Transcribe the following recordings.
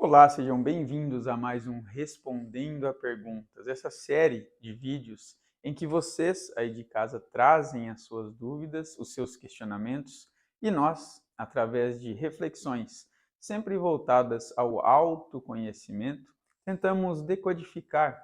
Olá, sejam bem-vindos a mais um Respondendo a Perguntas, essa série de vídeos em que vocês aí de casa trazem as suas dúvidas, os seus questionamentos e nós, através de reflexões sempre voltadas ao autoconhecimento, tentamos decodificar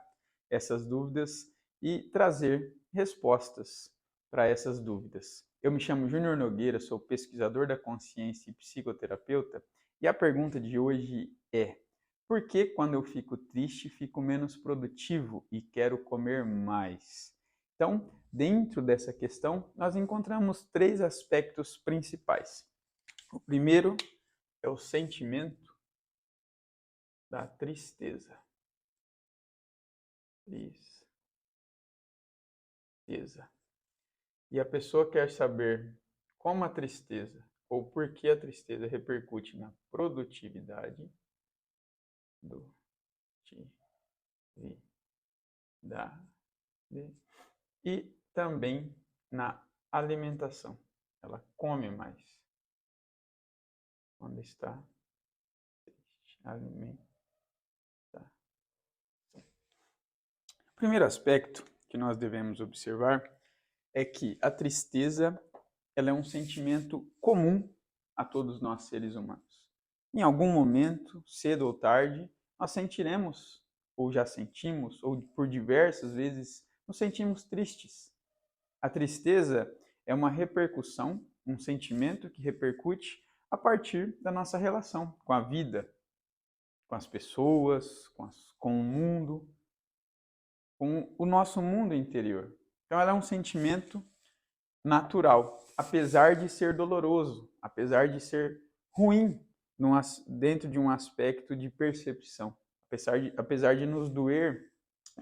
essas dúvidas e trazer respostas para essas dúvidas. Eu me chamo Júnior Nogueira, sou pesquisador da consciência e psicoterapeuta. E a pergunta de hoje é: por que quando eu fico triste fico menos produtivo e quero comer mais? Então, dentro dessa questão, nós encontramos três aspectos principais. O primeiro é o sentimento da tristeza. Tristeza. E a pessoa quer saber como a tristeza ou por que a tristeza repercute na produtividade e também na alimentação. Ela come mais quando está triste. Alimentação. O primeiro aspecto que nós devemos observar é que a tristeza ela é um sentimento comum a todos nós seres humanos. Em algum momento, cedo ou tarde, nós sentiremos, ou já sentimos, ou por diversas vezes, nos sentimos tristes. A tristeza é uma repercussão, um sentimento que repercute a partir da nossa relação com a vida, com as pessoas, com o mundo, com o nosso mundo interior. Então, ela é um sentimento natural, apesar de ser doloroso, apesar de ser ruim dentro de um aspecto de percepção, apesar de nos doer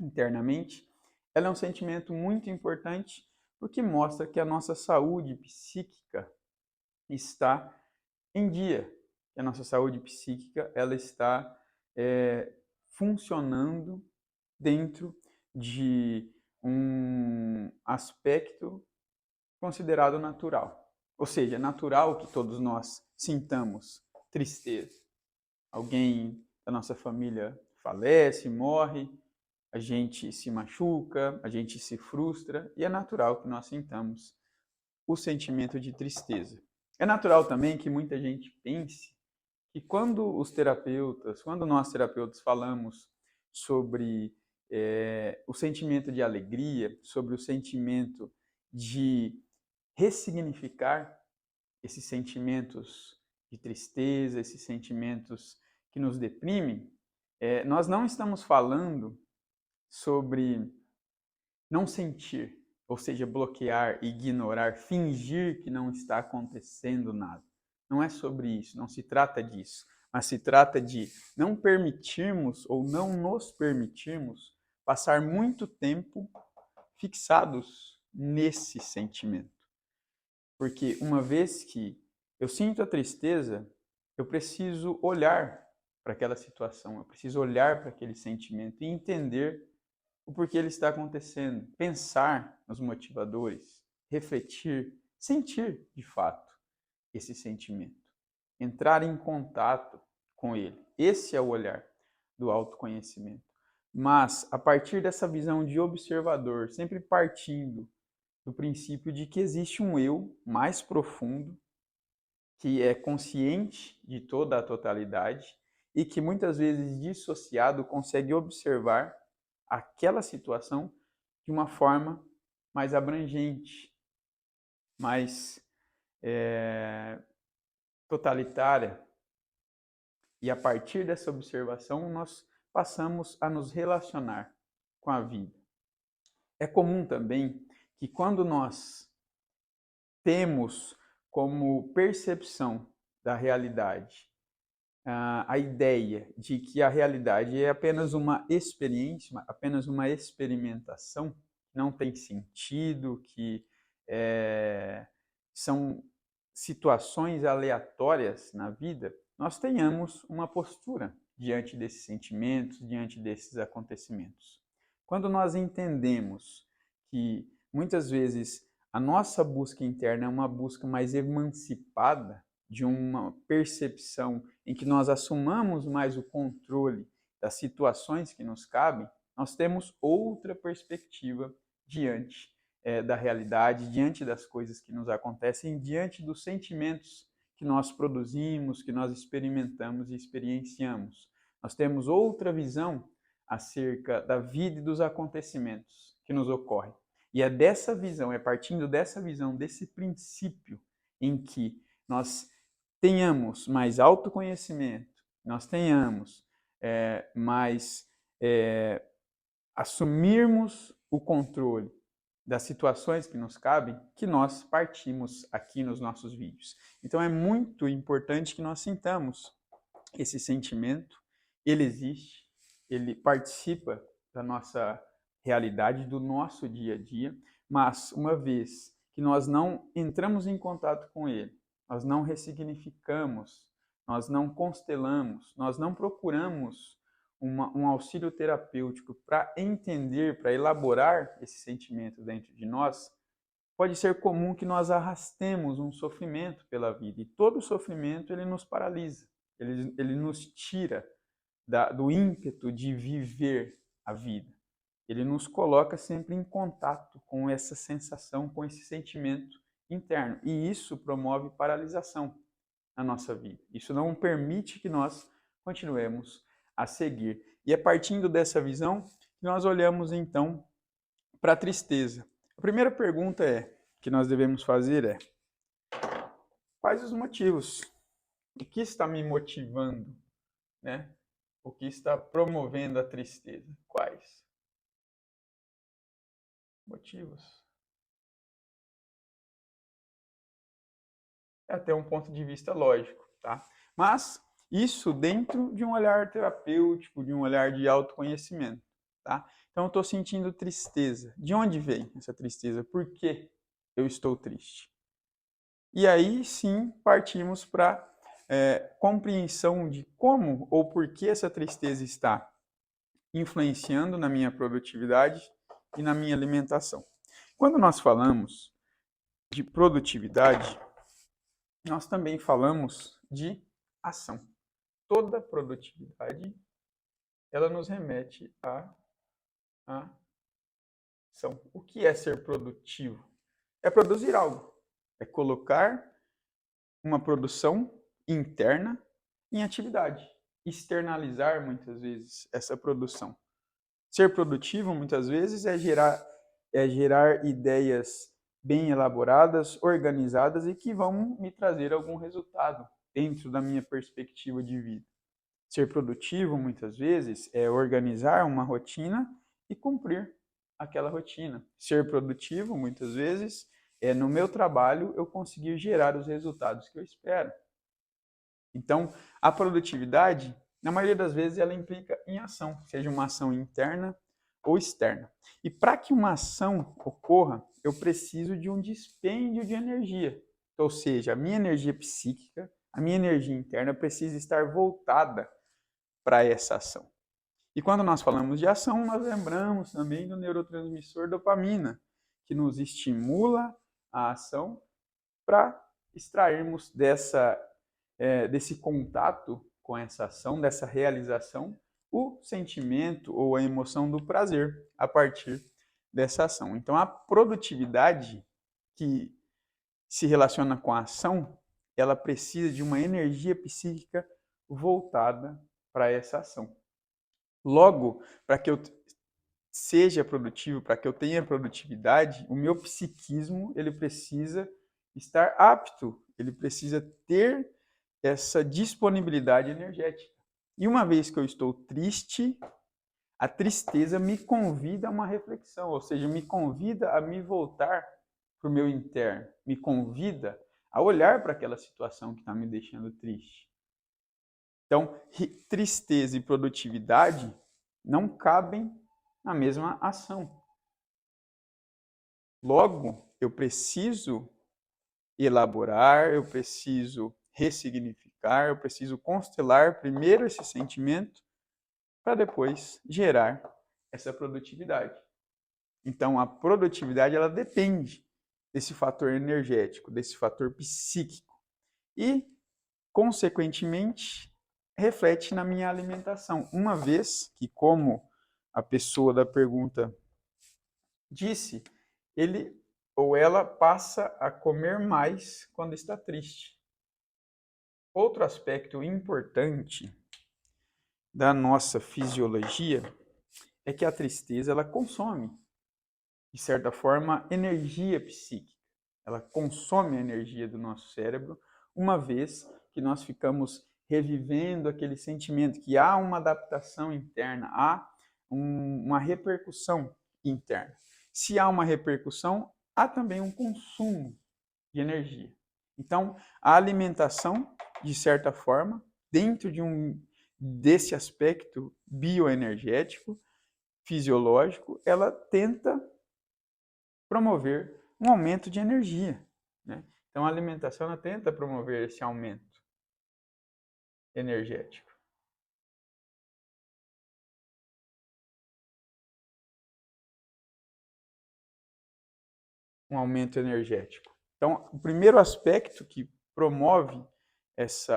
internamente, ela é um sentimento muito importante porque mostra que a nossa saúde psíquica está em dia, que a nossa saúde psíquica ela está funcionando dentro de um aspecto considerado natural. Ou seja, é natural que todos nós sintamos tristeza. Alguém da nossa família falece, morre, a gente se machuca, a gente se frustra e é natural que nós sintamos o sentimento de tristeza. É natural também que muita gente pense que quando nós terapeutas falamos sobre o sentimento de alegria, sobre o sentimento de ressignificar esses sentimentos de tristeza, esses sentimentos que nos deprimem, nós não estamos falando sobre não sentir, ou seja, bloquear, ignorar, fingir que não está acontecendo nada. Não é sobre isso, não se trata disso, mas se trata de não permitirmos ou não nos permitirmos passar muito tempo fixados nesse sentimento. Porque uma vez que eu sinto a tristeza, eu preciso olhar para aquela situação, eu preciso olhar para aquele sentimento e entender o porquê ele está acontecendo, pensar nos motivadores, refletir, sentir de fato esse sentimento, entrar em contato com ele. Esse é o olhar do autoconhecimento. Mas a partir dessa visão de observador, sempre partindo do princípio de que existe um eu mais profundo, que é consciente de toda a totalidade e que muitas vezes dissociado consegue observar aquela situação de uma forma mais abrangente, mais totalitária. E a partir dessa observação nós passamos a nos relacionar com a vida. É comum também que quando nós temos como percepção da realidade a ideia de que a realidade é apenas uma experiência, apenas uma experimentação, não tem sentido, que são situações aleatórias na vida, nós tenhamos uma postura diante desses sentimentos, diante desses acontecimentos. Quando nós entendemos que muitas vezes a nossa busca interna é uma busca mais emancipada de uma percepção em que nós assumamos mais o controle das situações que nos cabem, nós temos outra perspectiva diante da realidade, diante das coisas que nos acontecem, diante dos sentimentos que nós produzimos, que nós experimentamos e experienciamos. Nós temos outra visão acerca da vida e dos acontecimentos que nos ocorrem. E é dessa visão, é partindo dessa visão, desse princípio em que nós tenhamos mais autoconhecimento, nós tenhamos assumirmos o controle das situações que nos cabem, que nós partimos aqui nos nossos vídeos. Então é muito importante que nós sintamos esse sentimento, ele existe, ele participa da nossa realidade, do nosso dia a dia, mas uma vez que nós não entramos em contato com ele, nós não ressignificamos, nós não constelamos, nós não procuramos um auxílio terapêutico para entender, para elaborar esse sentimento dentro de nós, pode ser comum que nós arrastemos um sofrimento pela vida. E todo sofrimento ele nos paralisa, ele nos tira do ímpeto de viver a vida. Ele nos coloca sempre em contato com essa sensação, com esse sentimento interno. E isso promove paralisação na nossa vida. Isso não permite que nós continuemos a seguir. E é partindo dessa visão que nós olhamos então para a tristeza. A primeira pergunta que nós devemos fazer é: quais os motivos? O que está me motivando, né? O que está promovendo a tristeza? Quais motivos? É até um ponto de vista lógico, tá? Mas isso dentro de um olhar terapêutico, de um olhar de autoconhecimento, tá? Então eu estou sentindo tristeza. De onde vem essa tristeza? Por que eu estou triste? E aí sim partimos para compreensão de como ou por que essa tristeza está influenciando na minha produtividade e na minha alimentação. Quando nós falamos de produtividade, nós também falamos de ação. Toda produtividade, ela nos remete à ação. O que é ser produtivo? É produzir algo. É colocar uma produção interna em atividade. Externalizar, muitas vezes, essa produção. Ser produtivo, muitas vezes, é gerar ideias bem elaboradas, organizadas e que vão me trazer algum resultado dentro da minha perspectiva de vida. Ser produtivo, muitas vezes, é organizar uma rotina e cumprir aquela rotina. Ser produtivo, muitas vezes, é no meu trabalho eu conseguir gerar os resultados que eu espero. Então, a produtividade, na maioria das vezes, ela implica em ação, seja uma ação interna ou externa. E para que uma ação ocorra, eu preciso de um dispêndio de energia. Ou seja, a minha energia psíquica, a minha energia interna precisa estar voltada para essa ação. E quando nós falamos de ação, nós lembramos também do neurotransmissor dopamina, que nos estimula a ação para extrairmos desse contato com essa ação, dessa realização, o sentimento ou a emoção do prazer a partir dessa ação. Então, a produtividade que se relaciona com a ação, ela precisa de uma energia psíquica voltada para essa ação. Logo, para que eu seja produtivo, para que eu tenha produtividade, o meu psiquismo ele precisa estar apto, ele precisa ter essa disponibilidade energética. E uma vez que eu estou triste, a tristeza me convida a uma reflexão, ou seja, me convida a me voltar para o meu interno, me convida a olhar para aquela situação que está me deixando triste. Então, tristeza e produtividade não cabem na mesma ação. Logo, eu preciso elaborar, eu preciso ressignificar, eu preciso constelar primeiro esse sentimento para depois gerar essa produtividade. Então, a produtividade ela depende desse fator energético, desse fator psíquico. E consequentemente, reflete na minha alimentação. Uma vez que, como a pessoa da pergunta disse, ele ou ela passa a comer mais quando está triste. Outro aspecto importante da nossa fisiologia é que a tristeza ela consome, de certa forma, energia psíquica. Ela consome a energia do nosso cérebro, uma vez que nós ficamos revivendo aquele sentimento, que há uma adaptação interna, há uma repercussão interna. Se há uma repercussão, há também um consumo de energia. Então, a alimentação, de certa forma, dentro desse aspecto bioenergético, fisiológico, ela tenta promover um aumento de energia, né? Então, a alimentação ela tenta promover esse aumento energético. Um aumento energético. Então, o primeiro aspecto que promove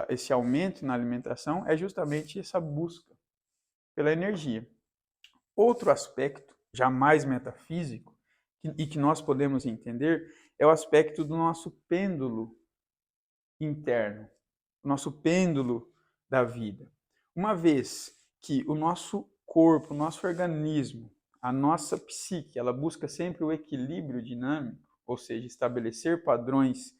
esse aumento na alimentação é justamente essa busca pela energia. Outro aspecto, já mais metafísico, e que nós podemos entender, é o aspecto do nosso pêndulo interno, o nosso pêndulo da vida. Uma vez que o nosso corpo, o nosso organismo, a nossa psique, ela busca sempre o equilíbrio dinâmico, ou seja, estabelecer padrões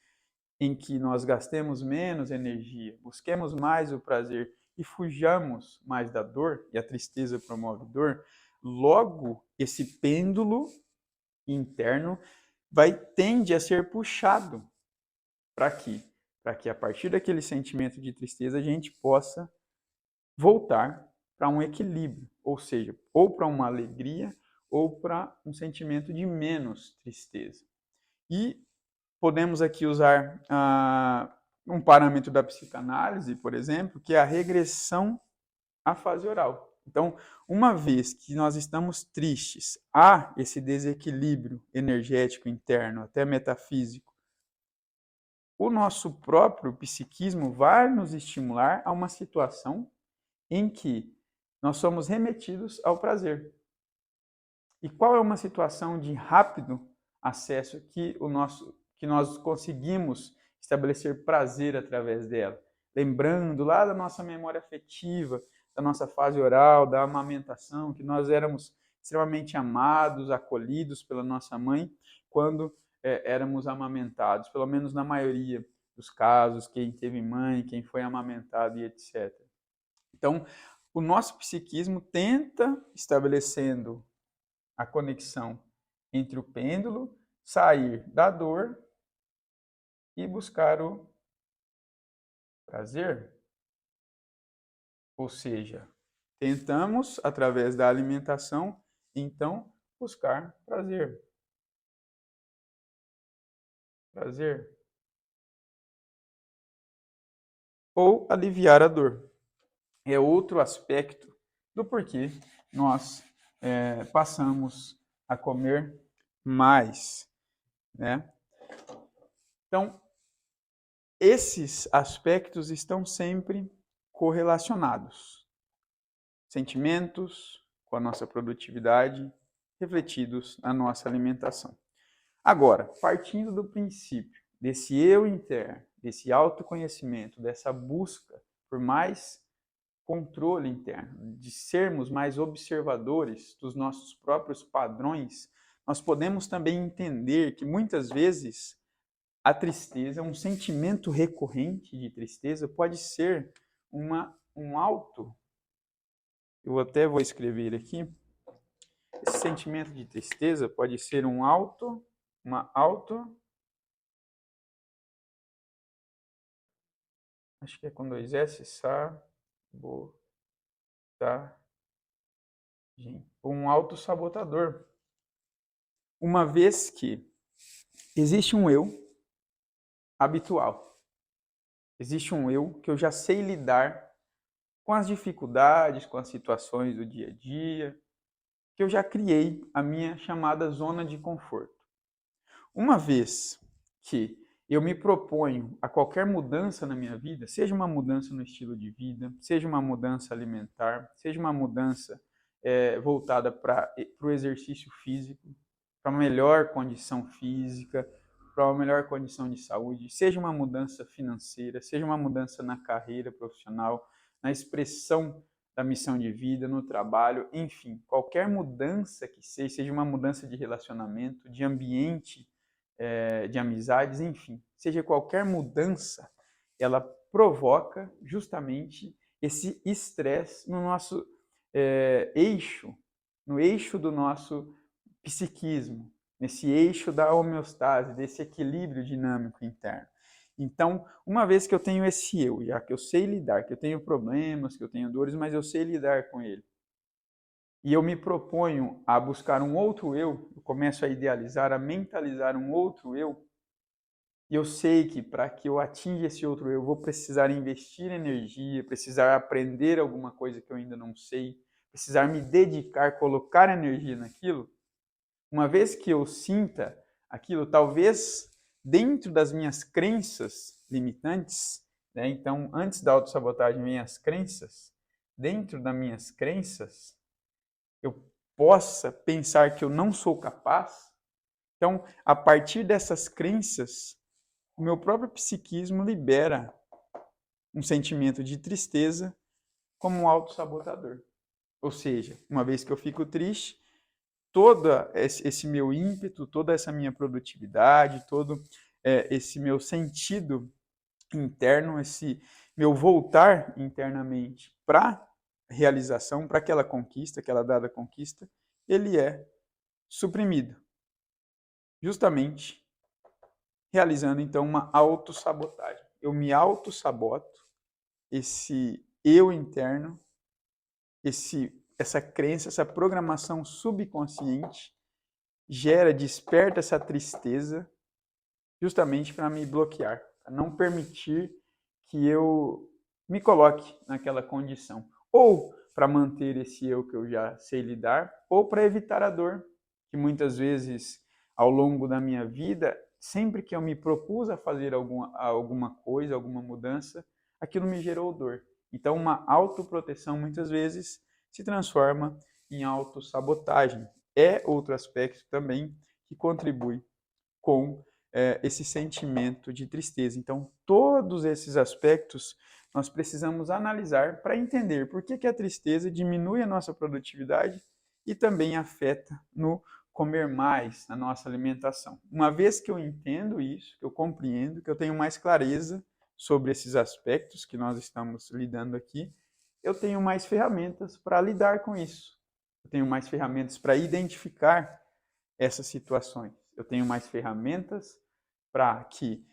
em que nós gastemos menos energia, busquemos mais o prazer e fujamos mais da dor, e a tristeza promove dor, logo esse pêndulo interno tende a ser puxado para aqui, para que a partir daquele sentimento de tristeza a gente possa voltar para um equilíbrio, ou seja, ou para uma alegria ou para um sentimento de menos tristeza. E podemos aqui usar um parâmetro da psicanálise, por exemplo, que é a regressão à fase oral. Então, uma vez que nós estamos tristes, há esse desequilíbrio energético interno, até metafísico, o nosso próprio psiquismo vai nos estimular a uma situação em que nós somos remetidos ao prazer. E qual é uma situação de rápido acesso que nós conseguimos estabelecer prazer através dela? Lembrando lá da nossa memória afetiva, da nossa fase oral, da amamentação, que nós éramos extremamente amados, acolhidos pela nossa mãe quando éramos amamentados, pelo menos na maioria dos casos, quem teve mãe, quem foi amamentado e etc. Então, o nosso psiquismo tenta, estabelecendo a conexão entre o pêndulo, sair da dor e buscar o prazer. Ou seja, tentamos, através da alimentação, então, buscar prazer. Prazer. Ou aliviar a dor. É outro aspecto do porquê nós passamos a comer mais, né? Então, esses aspectos estão sempre correlacionados. Sentimentos com a nossa produtividade refletidos na nossa alimentação. Agora, partindo do princípio desse eu interno, desse autoconhecimento, dessa busca por mais controle interno, de sermos mais observadores dos nossos próprios padrões, nós podemos também entender que muitas vezes a tristeza, um sentimento recorrente de tristeza, pode ser um auto. Eu até vou escrever aqui. Esse sentimento de tristeza pode ser acho que é com 2 S, um autossabotador. Uma vez que existe um eu habitual, existe um eu que eu já sei lidar com as dificuldades, com as situações do dia a dia, que eu já criei a minha chamada zona de conforto. Uma vez que eu me proponho a qualquer mudança na minha vida, seja uma mudança no estilo de vida, seja uma mudança alimentar, seja uma mudança voltada para o exercício físico, para uma melhor condição física, para uma melhor condição de saúde, seja uma mudança financeira, seja uma mudança na carreira profissional, na expressão da missão de vida, no trabalho, enfim, qualquer mudança que seja uma mudança de relacionamento, de ambiente, de amizades, enfim, seja qualquer mudança, ela provoca justamente esse estresse no nosso eixo, no eixo do nosso psiquismo, nesse eixo da homeostase, desse equilíbrio dinâmico interno. Então, uma vez que eu tenho esse eu, já que eu sei lidar, que eu tenho problemas, que eu tenho dores, mas eu sei lidar com ele, e eu me proponho a buscar um outro eu começo a idealizar, a mentalizar um outro eu, e eu sei que para que eu atinja esse outro eu vou precisar investir energia, precisar aprender alguma coisa que eu ainda não sei, precisar me dedicar, colocar energia naquilo. Uma vez que eu sinta aquilo, talvez dentro das minhas crenças limitantes, né? Então, antes da autossabotagem vem as crenças, dentro das minhas crenças, eu possa pensar que eu não sou capaz. Então, a partir dessas crenças, o meu próprio psiquismo libera um sentimento de tristeza como um autossabotador. Ou seja, uma vez que eu fico triste, todo esse meu ímpeto, toda essa minha produtividade, todo esse meu sentido interno, esse meu voltar internamente para realização, para aquela conquista, aquela dada conquista, ele é suprimido. Justamente realizando então uma autossabotagem. Eu me autossaboto, esse eu interno, essa crença, essa programação subconsciente desperta essa tristeza justamente para me bloquear, para não permitir que eu me coloque naquela condição. Ou para manter esse eu que eu já sei lidar, ou para evitar a dor, que muitas vezes ao longo da minha vida, sempre que eu me propus a fazer alguma coisa, alguma mudança, aquilo me gerou dor. Então, uma autoproteção muitas vezes se transforma em autossabotagem. É outro aspecto também que contribui com esse sentimento de tristeza. Então, todos esses aspectos nós precisamos analisar para entender por que a tristeza diminui a nossa produtividade e também afeta no comer mais, na nossa alimentação. Uma vez que eu entendo isso, que eu compreendo, que eu tenho mais clareza sobre esses aspectos que nós estamos lidando aqui, eu tenho mais ferramentas para lidar com isso. Eu tenho mais ferramentas para identificar essas situações. Eu tenho mais ferramentas para que,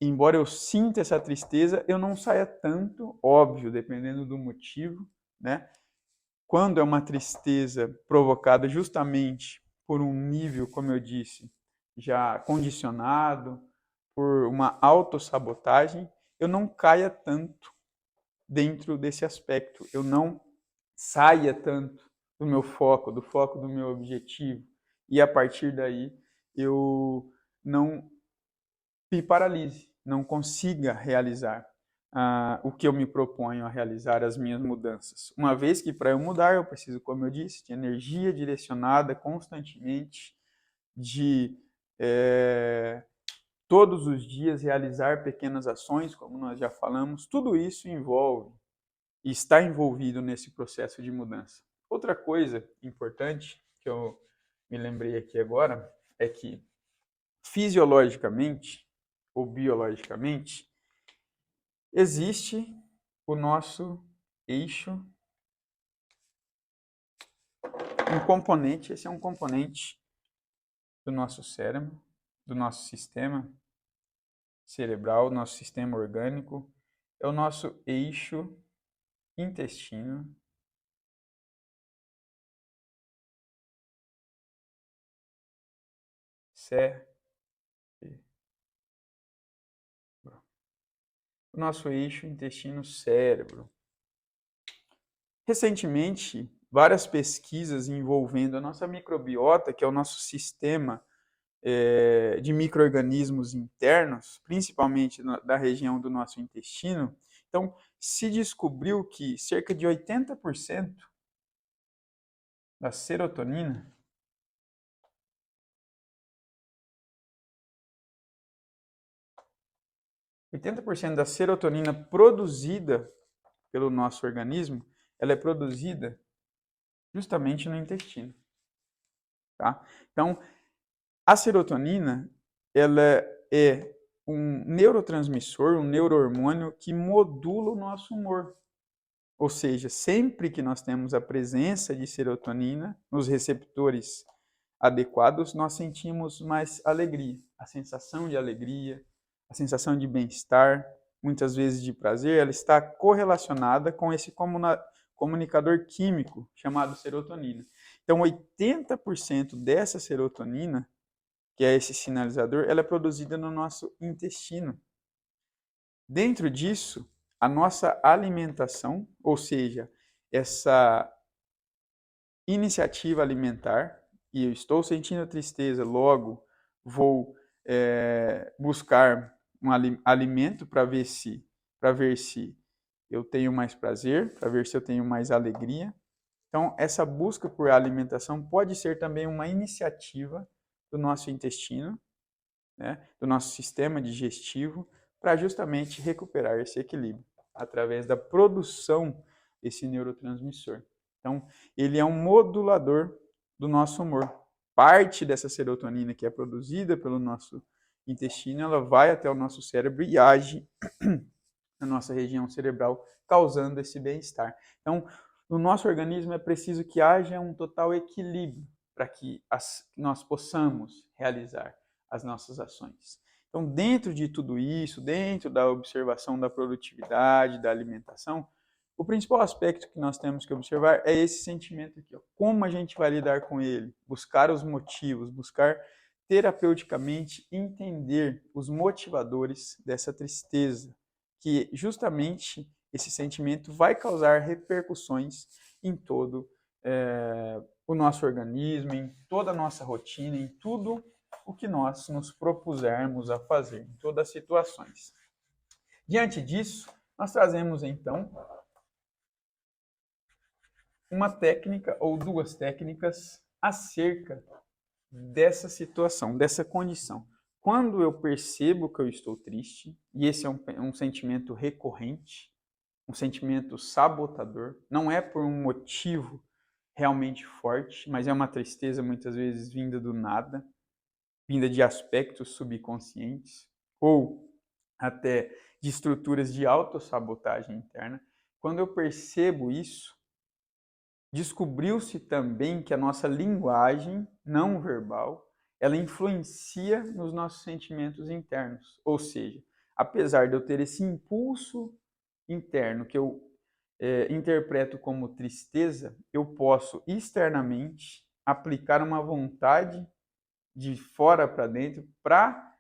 embora eu sinta essa tristeza, eu não saia tanto, óbvio, dependendo do motivo, né? Quando é uma tristeza provocada justamente por um nível, como eu disse, já condicionado, por uma autossabotagem, eu não caia tanto dentro desse aspecto, eu não saia tanto do meu foco, do foco do meu objetivo, e a partir daí eu não me paralise, não consiga realizar o que eu me proponho a realizar, as minhas mudanças. Uma vez que para eu mudar eu preciso, como eu disse, de energia direcionada constantemente, de todos os dias realizar pequenas ações, como nós já falamos, tudo isso envolve e está envolvido nesse processo de mudança. Outra coisa importante que eu me lembrei aqui agora é que fisiologicamente ou biologicamente existe o nosso eixo, um componente, esse é um componente do nosso cérebro, do nosso sistema cerebral, nosso sistema orgânico, é o nosso eixo intestino cérebro. O nosso eixo intestino-cérebro. Recentemente, várias pesquisas envolvendo a nossa microbiota, que é o nosso sistema de micro-organismos internos, principalmente da região do nosso intestino. Então, se descobriu que cerca de 80% da serotonina produzida pelo nosso organismo, ela é produzida justamente no intestino. Tá? Então, a serotonina, ela é um neurotransmissor, um neurohormônio que modula o nosso humor. Ou seja, sempre que nós temos a presença de serotonina nos receptores adequados, nós sentimos mais alegria, a sensação de alegria, a sensação de bem-estar, muitas vezes de prazer, ela está correlacionada com esse comunicador químico chamado serotonina. Então, 80% dessa serotonina, que é esse sinalizador, ela é produzida no nosso intestino. Dentro disso, a nossa alimentação, ou seja, essa iniciativa alimentar, e eu estou sentindo tristeza, logo vou buscar um alimento para ver se eu tenho mais prazer, para ver se eu tenho mais alegria. Então, essa busca por alimentação pode ser também uma iniciativa do nosso intestino, né, do nosso sistema digestivo, para justamente recuperar esse equilíbrio através da produção desse neurotransmissor. Então, ele é um modulador do nosso humor. Parte dessa serotonina que é produzida pelo nosso intestino, ela vai até o nosso cérebro e age na nossa região cerebral, causando esse bem-estar. Então, no nosso organismo é preciso que haja um total equilíbrio para que nós possamos realizar as nossas ações. Então, dentro de tudo isso, dentro da observação da produtividade, da alimentação, o principal aspecto que nós temos que observar é esse sentimento aqui, ó. Como a gente vai lidar com ele, buscar os motivos, buscar terapeuticamente entender os motivadores dessa tristeza, que justamente esse sentimento vai causar repercussões em todo o nosso organismo, em toda a nossa rotina, em tudo o que nós nos propusermos a fazer, em todas as situações. Diante disso, nós trazemos então uma técnica ou duas técnicas acerca dessa situação, dessa condição. Quando eu percebo que eu estou triste, e esse é um sentimento recorrente, um sentimento sabotador, não é por um motivo realmente forte, mas é uma tristeza muitas vezes vinda do nada, vinda de aspectos subconscientes, ou até de estruturas de autossabotagem interna. Quando eu percebo isso, descobriu-se também que a nossa linguagem não verbal, ela influencia nos nossos sentimentos internos. Ou seja, apesar de eu ter esse impulso interno que eu interpreto como tristeza, eu posso externamente aplicar uma vontade de fora para dentro para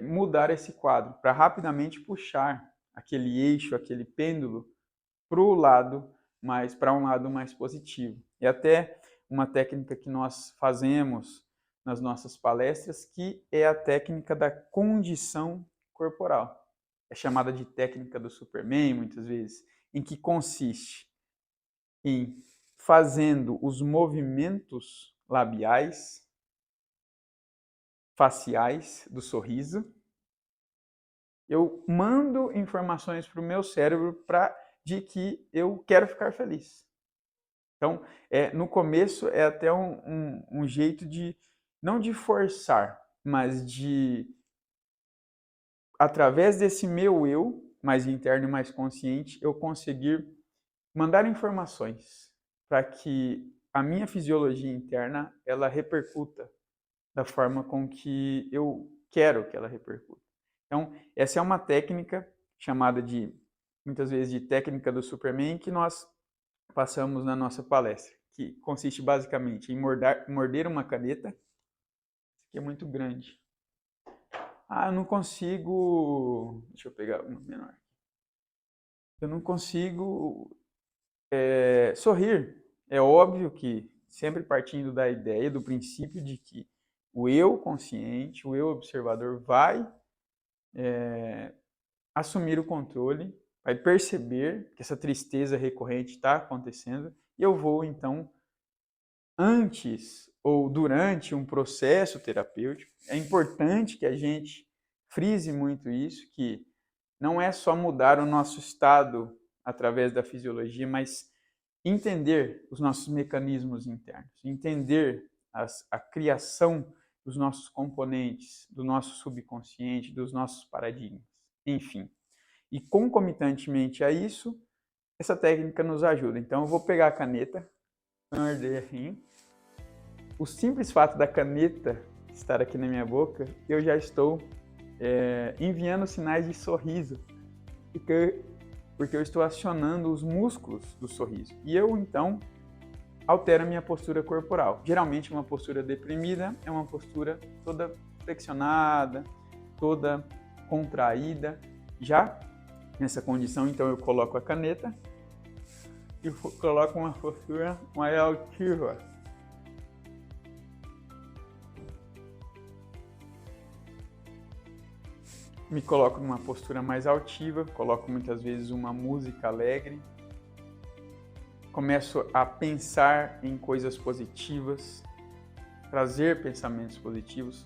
mudar esse quadro, para rapidamente puxar aquele eixo, aquele pêndulo para um lado mais positivo. E até uma técnica que nós fazemos nas nossas palestras, que é a técnica da condição corporal. É chamada de técnica do Superman, muitas vezes, em que consiste em fazendo os movimentos labiais, faciais do sorriso, eu mando informações para o meu cérebro de que eu quero ficar feliz. Então, no começo é até um jeito de, não de forçar, mas de, através desse meu eu, mais interno e mais consciente, eu conseguir mandar informações para que a minha fisiologia interna, ela repercuta da forma com que eu quero que ela repercuta. Então, essa é uma técnica chamada muitas vezes, de técnica do Superman, que nós passamos na nossa palestra, que consiste basicamente em morder uma caneta, que é muito grande. Ah, eu não consigo... Deixa eu pegar uma menor. Eu não consigo sorrir. É óbvio que, sempre partindo da ideia, do princípio de que o eu consciente, o eu observador vai assumir o controle, vai perceber que essa tristeza recorrente está acontecendo e eu vou, então, antes ou durante um processo terapêutico, é importante que a gente frise muito isso, que não é só mudar o nosso estado através da fisiologia, mas entender os nossos mecanismos internos, entender a criação dos nossos componentes, do nosso subconsciente, dos nossos paradigmas, enfim. E concomitantemente a isso, essa técnica nos ajuda. Então eu vou pegar a caneta, arder assim. O simples fato da caneta estar aqui na minha boca, eu já estou enviando sinais de sorriso, porque eu estou acionando os músculos do sorriso. E eu, então, altero a minha postura corporal. Geralmente, uma postura deprimida é uma postura toda flexionada, toda contraída. Já nessa condição, então, eu coloco a caneta e coloco uma postura mais altiva. Me coloco numa postura mais altiva, coloco muitas vezes uma música alegre, começo a pensar em coisas positivas, trazer pensamentos positivos,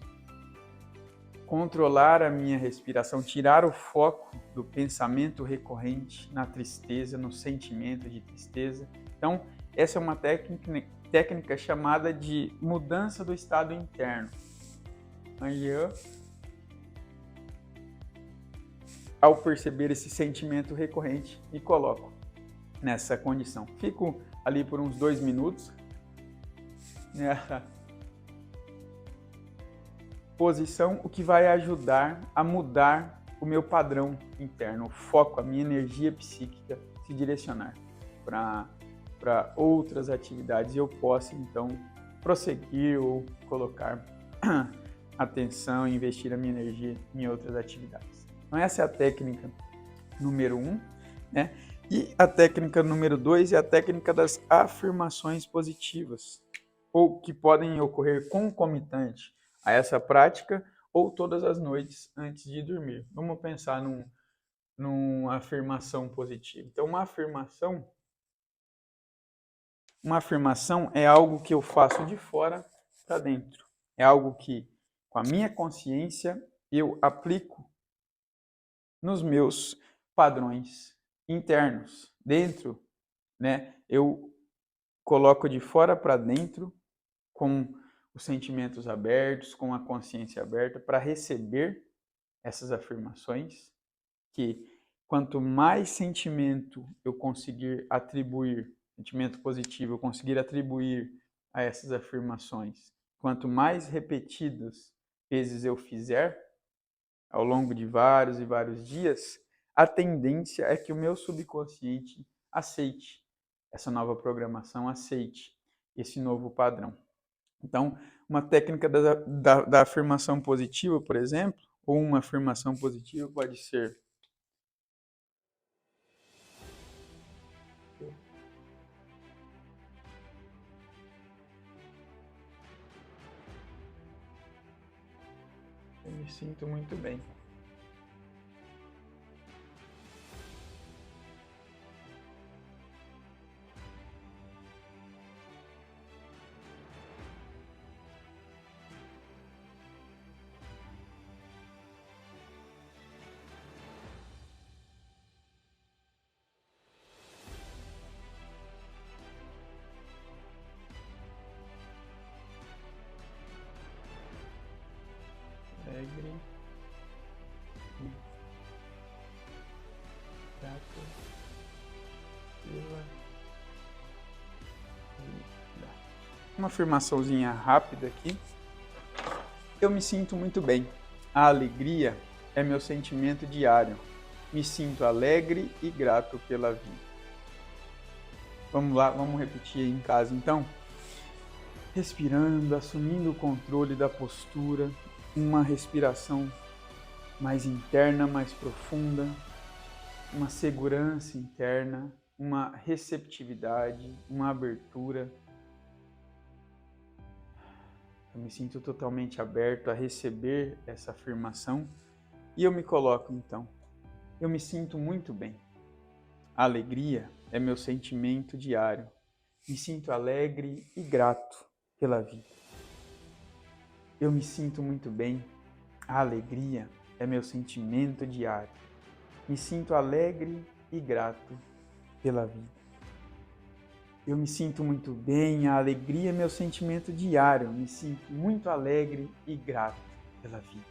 controlar a minha respiração, tirar o foco do pensamento recorrente na tristeza, no sentimento de tristeza. Então, essa é uma técnica chamada de mudança do estado interno. Aí eu, ao perceber esse sentimento recorrente, me coloco nessa condição. Fico ali por uns 2 minutos nessa posição, o que vai ajudar a mudar o meu padrão interno, o foco, a minha energia psíquica se direcionar para outras atividades e eu possa então prosseguir ou colocar atenção e investir a minha energia em outras atividades. Então essa é a técnica número 1, né? E a técnica número 2 é a técnica das afirmações positivas, ou que podem ocorrer concomitante a essa prática ou todas as noites antes de dormir. Vamos pensar numa afirmação positiva. Então, uma afirmação é algo que eu faço de fora para dentro. É algo que, com a minha consciência, eu aplico nos meus padrões internos. Dentro, né, eu coloco de fora para dentro com os sentimentos abertos, com a consciência aberta para receber essas afirmações, que quanto mais sentimento eu conseguir atribuir, sentimento positivo, eu conseguir atribuir a essas afirmações, quanto mais repetidas vezes eu fizer, ao longo de vários e vários dias, a tendência é que o meu subconsciente aceite essa nova programação, aceite esse novo padrão. Então, uma técnica da afirmação positiva, por exemplo, ou uma afirmação positiva pode ser: eu me sinto muito bem. Alegre, grato, uma afirmaçãozinha rápida aqui. Eu me sinto muito bem. A alegria é meu sentimento diário. Me sinto alegre e grato pela vida. Vamos lá, vamos repetir em casa então. Respirando, assumindo o controle da postura, uma respiração mais interna, mais profunda, uma segurança interna, uma receptividade, uma abertura. Eu me sinto totalmente aberto a receber essa afirmação e eu me coloco então. Eu me sinto muito bem. A alegria é meu sentimento diário. Me sinto alegre e grato pela vida. Eu me sinto muito bem. A alegria é meu sentimento diário. Me sinto alegre e grato pela vida. Eu me sinto muito bem, a alegria é meu sentimento diário. Me sinto muito alegre e grato pela vida.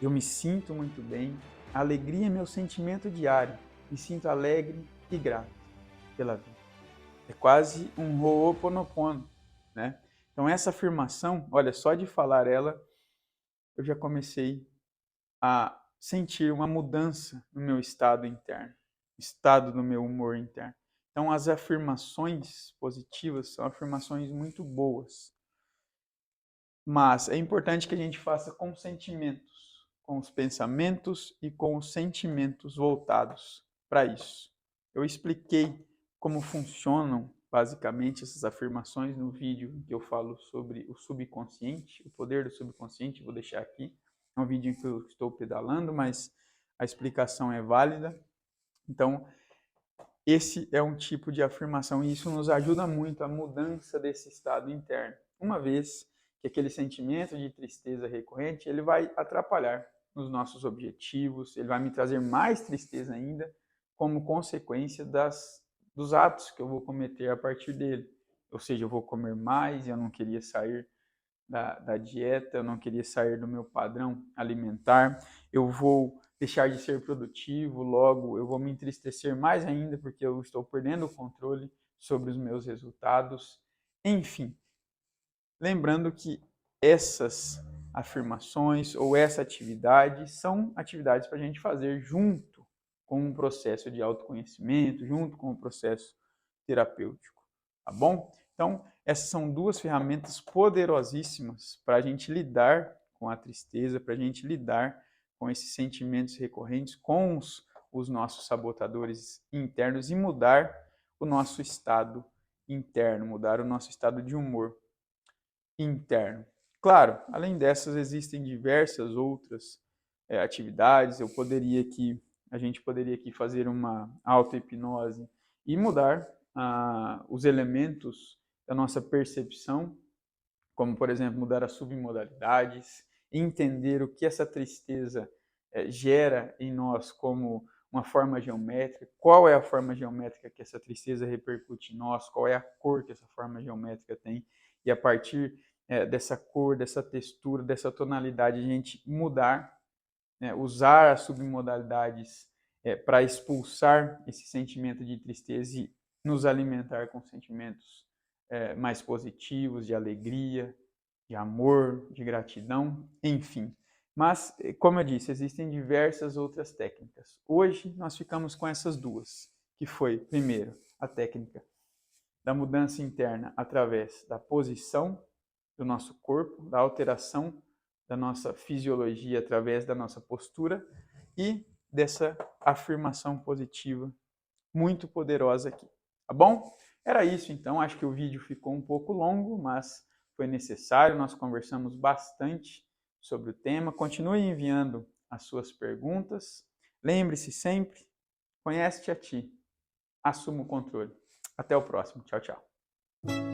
Eu me sinto muito bem, a alegria é meu sentimento diário. Me sinto alegre e grato pela vida. É quase um Ho'oponopono, né? Então essa afirmação, olha, só de falar ela, eu já comecei a sentir uma mudança no meu estado interno, estado do meu humor interno. Então, as afirmações positivas são afirmações muito boas. Mas é importante que a gente faça com sentimentos, com os pensamentos e com os sentimentos voltados para isso. Eu expliquei como funcionam basicamente essas afirmações no vídeo em que eu falo sobre o subconsciente, o poder do subconsciente, vou deixar aqui. É um vídeo em que eu estou pedalando, mas a explicação é válida. Então, esse é um tipo de afirmação e isso nos ajuda muito à mudança desse estado interno. Uma vez que aquele sentimento de tristeza recorrente, ele vai atrapalhar nos nossos objetivos, ele vai me trazer mais tristeza ainda, como consequência dos atos que eu vou cometer a partir dele. Ou seja, eu vou comer mais, eu não queria sair da dieta, eu não queria sair do meu padrão alimentar, eu vou deixar de ser produtivo, logo eu vou me entristecer mais ainda porque eu estou perdendo o controle sobre os meus resultados. Enfim, lembrando que essas afirmações ou essa atividade são atividades para a gente fazer junto com um processo de autoconhecimento, junto com o processo terapêutico, tá bom? Então, essas são duas ferramentas poderosíssimas para a gente lidar com a tristeza, para a gente lidar com esses sentimentos recorrentes, com os nossos sabotadores internos e mudar o nosso estado interno, mudar o nosso estado de humor interno. Claro, além dessas, existem diversas outras atividades. A gente poderia aqui fazer uma auto-hipnose e mudar os elementos da nossa percepção, como, por exemplo, mudar as submodalidades, entender o que essa tristeza gera em nós como uma forma geométrica, qual é a forma geométrica que essa tristeza repercute em nós, qual é a cor que essa forma geométrica tem, e a partir dessa cor, dessa textura, dessa tonalidade, a gente mudar, usar as submodalidades para expulsar esse sentimento de tristeza e nos alimentar com sentimentos mais positivos, de alegria, de amor, de gratidão, enfim. Mas, como eu disse, existem diversas outras técnicas. Hoje nós ficamos com essas duas, que foi, primeiro, a técnica da mudança interna através da posição do nosso corpo, da alteração da nossa fisiologia através da nossa postura e dessa afirmação positiva muito poderosa aqui, tá bom? Era isso então, acho que o vídeo ficou um pouco longo, mas foi necessário, nós conversamos bastante sobre o tema. Continue enviando as suas perguntas. Lembre-se sempre, conhece-te a ti, assuma o controle. Até o próximo. Tchau, tchau.